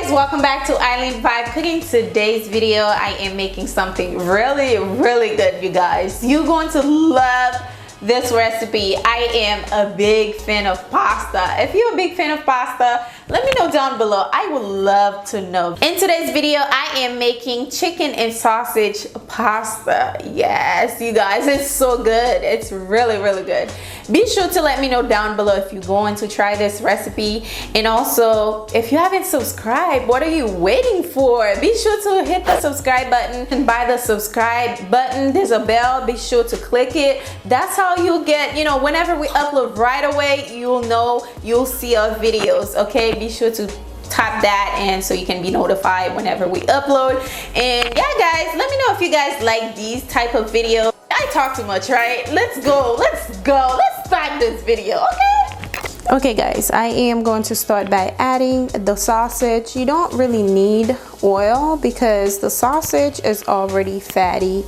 guys, welcome back to Island Vibe Cooking. Today's video I am making something really good, you guys. You're going to love this recipe. I am a big fan of pasta. If you're a big fan of pasta, let me know down below. I would love to know. In today's video, I am making chicken and sausage pasta. Yes, you guys, it's so good. It's really good. Be sure to let me know down below if you're going to try this recipe. And also, if you haven't subscribed, what are you waiting for? Be sure to hit the subscribe button. And by the subscribe button, there's a bell. Be sure to click it. That's how you'll get, whenever we upload right away, you'll see our videos, okay? Be sure to tap that and so you can be notified whenever we upload. And yeah, guys, let me know if you guys like these type of videos. I talk too much, right? Let's start this video, okay? Okay guys, I am going to start by adding the sausage. You don't really need oil because the sausage is already fatty.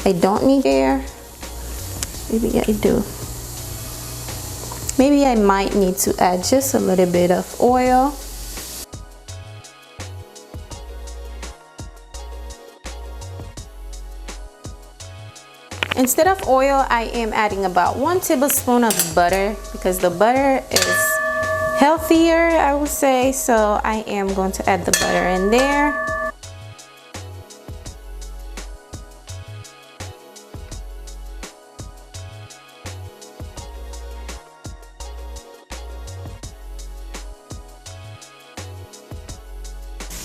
I don't need air. Maybe I do. Maybe I might need to add just a little bit of oil. Instead of oil, I am adding about 1 tablespoon of butter because the butter is healthier, I would say. So I am going to add the butter in there.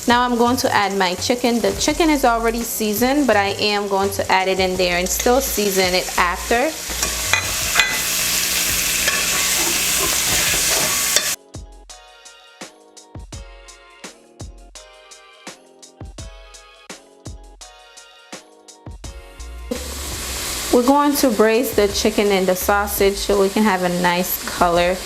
Now I'm going to add my chicken. The chicken is already seasoned, but I am going to add it in there and still season it after. We're going to braise the chicken and the sausage so we can have a nice color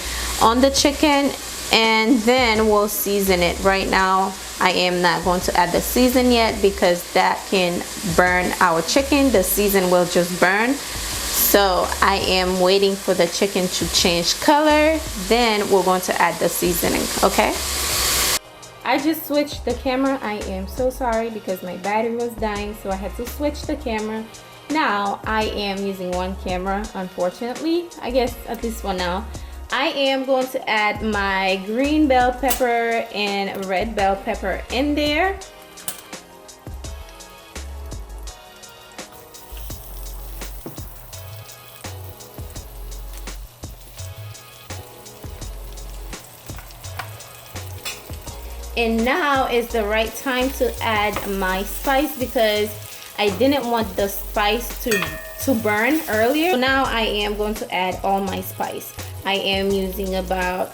on the chicken, and then we'll season it. Right now I am not going to add the season yet because that can burn our chicken. The season will just burn. So I am waiting for the chicken to change color. Then we're going to add the seasoning, okay? I just switched the camera. I am so sorry because my battery was dying, so I had to switch the camera. Now I am using one camera, unfortunately. I guess at least one now. I am going to add my green bell pepper and red bell pepper in there. And now is the right time to add my spice because I didn't want the spice to burn earlier. So now I am going to add all my spice. I am using about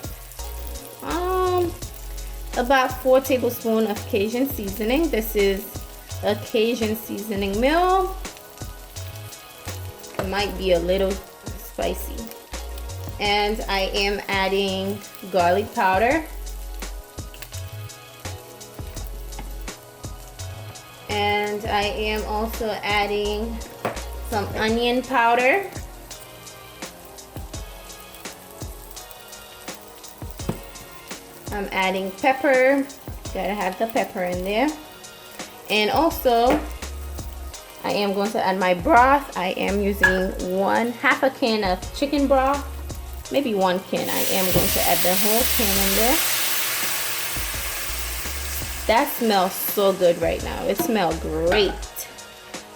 4 tablespoons of Cajun seasoning. This is a Cajun seasoning meal. It might be a little spicy. And I am adding garlic powder. And I am also adding some onion powder. I'm adding pepper. Gotta have the pepper in there. And also, I am going to add my broth. I am using half a can of chicken broth. Maybe 1 can. I am going to add the whole can in there. That smells so good right now. It smells great.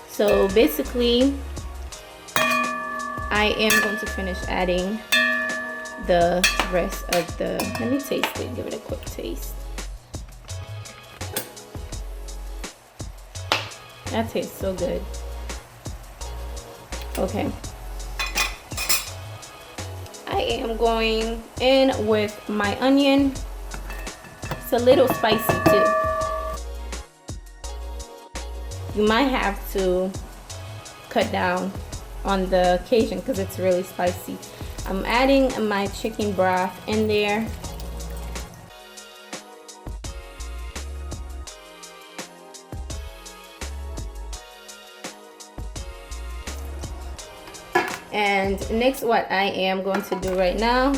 So basically, I am going to finish adding the rest of the, let me taste it, give it a quick taste. That tastes so good. Okay, I am going in with my onion. It's a little spicy too. You might have to cut down on the Cajun because it's really spicy. I'm adding my chicken broth in there. And next, what I am going to do right now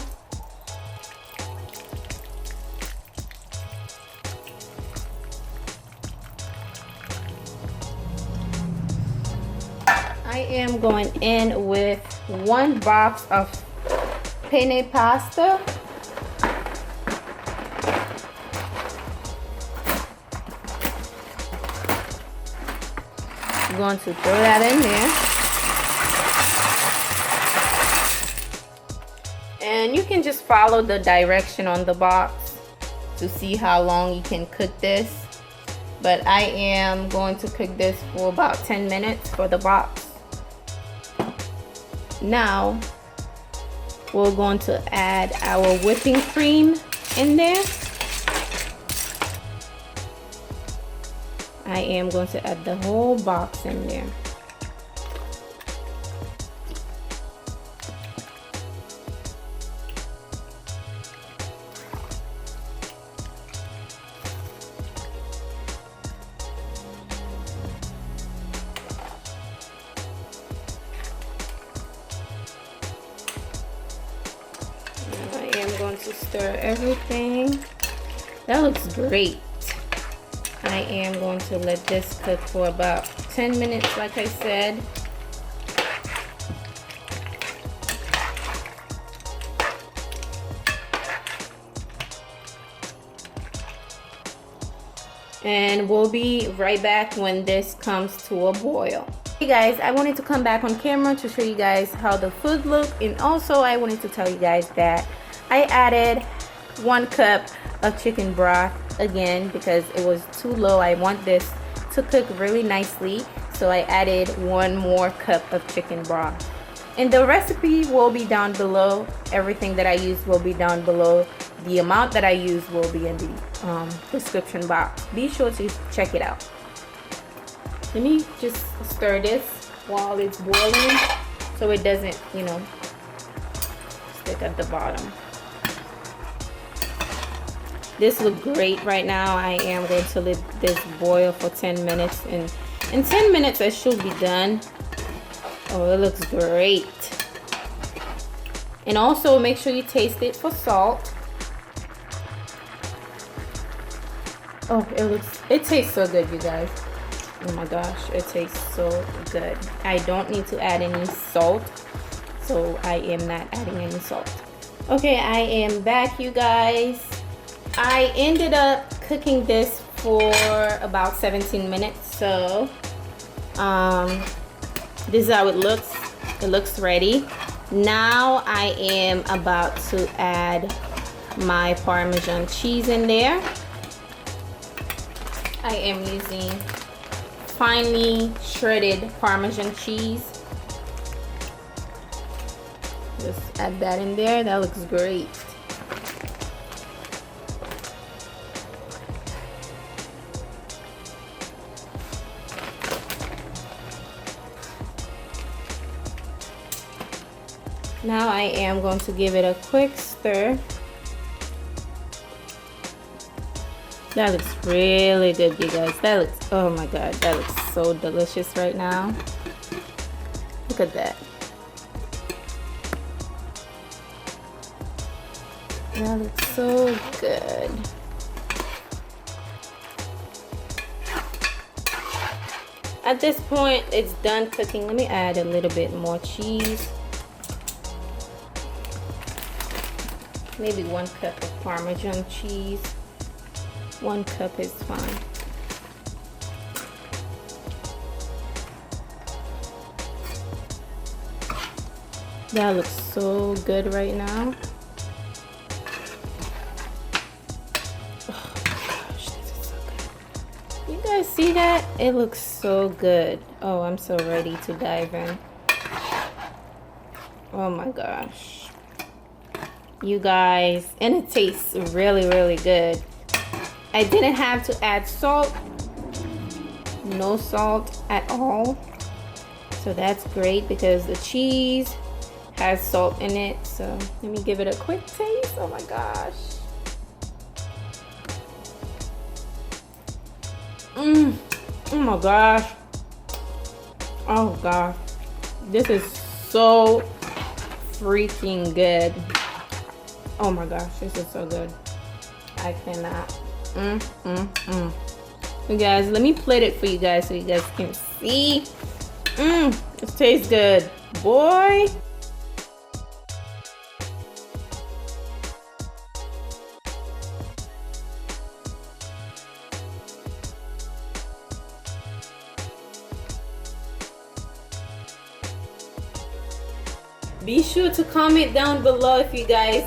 am going in with 1 box of penne pasta. I'm going to throw that in there. And you can just follow the direction on the box to see how long you can cook this. But I am going to cook this for about 10 minutes for the box. Now, we're going to add our whipping cream in there. I am going to add the whole box in there. I am going to stir everything. That looks great. I am going to let this cook for about 10 minutes, like I said. And we'll be right back when this comes to a boil. Hey guys, I wanted to come back on camera to show you guys how the food looked, and also I wanted to tell you guys that I added 1 cup of chicken broth again because it was too low. I want this to cook really nicely, so I added 1 more cup of chicken broth. And the recipe will be down below. Everything that I use will be down below. The amount that I use will be in the description box. Be sure to check it out. Let me just stir this while it's boiling so it doesn't, you know, stick at the bottom. This looks great right now. I am going to let this boil for 10 minutes, and in 10 minutes it should be done. Oh, it looks great. And also make sure you taste it for salt. Oh, it tastes so good, you guys. Oh my gosh, it tastes so good. I don't need to add any salt, so I am not adding any salt. Okay, I am back, you guys. I ended up cooking this for about 17 minutes, so this is how it looks. It looks ready. Now I am about to add my Parmesan cheese in there. I am using finely shredded Parmesan cheese. Just add that in there. That looks great. Now I am going to give it a quick stir. That looks really good, you guys. That looks, oh my god, that looks so delicious right now. Look at that. That looks so good. At this point, it's done cooking. Let me add a little bit more cheese. Maybe 1 cup of Parmesan cheese. 1 cup is fine. That looks so good right now. Oh gosh, this is so good. You guys see that? It looks so good. Oh, I'm so ready to dive in. Oh my gosh. You guys, and it tastes really, really good. I didn't have to add salt. No salt at all. So that's great because the cheese has salt in it. So let me give it a quick taste. Oh my gosh. Oh my gosh. Oh gosh. This is so freaking good. Oh my gosh, this is so good. I cannot. You guys, let me plate it for you guys so you guys can see It tastes good, boy. Be sure to comment down below if you guys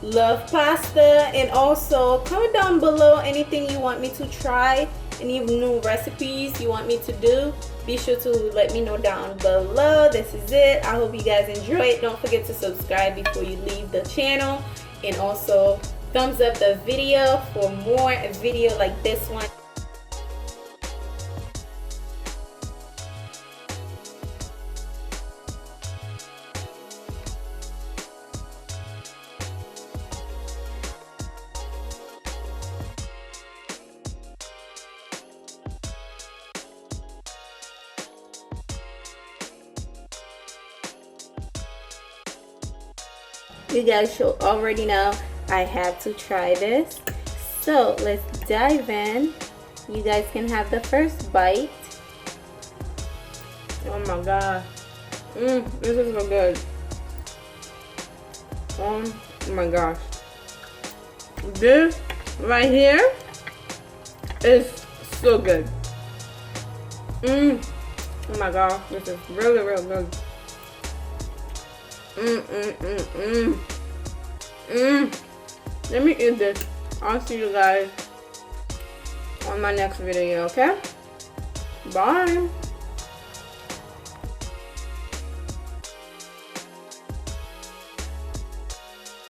love pasta, and also comment down below anything you want me to try, any new recipes you want me to do. Be sure to let me know down below. This is it. I hope you guys enjoy it. Don't forget to subscribe before you leave the channel, and also thumbs up the video for more video like this one. You guys should already know I have to try this. So let's dive in. You guys can have the first bite. Oh my god. This is so good. Oh my gosh. This right here is so good. Oh my gosh, this is really, really good. Let me eat this. I'll see you guys on my next video, okay? Bye.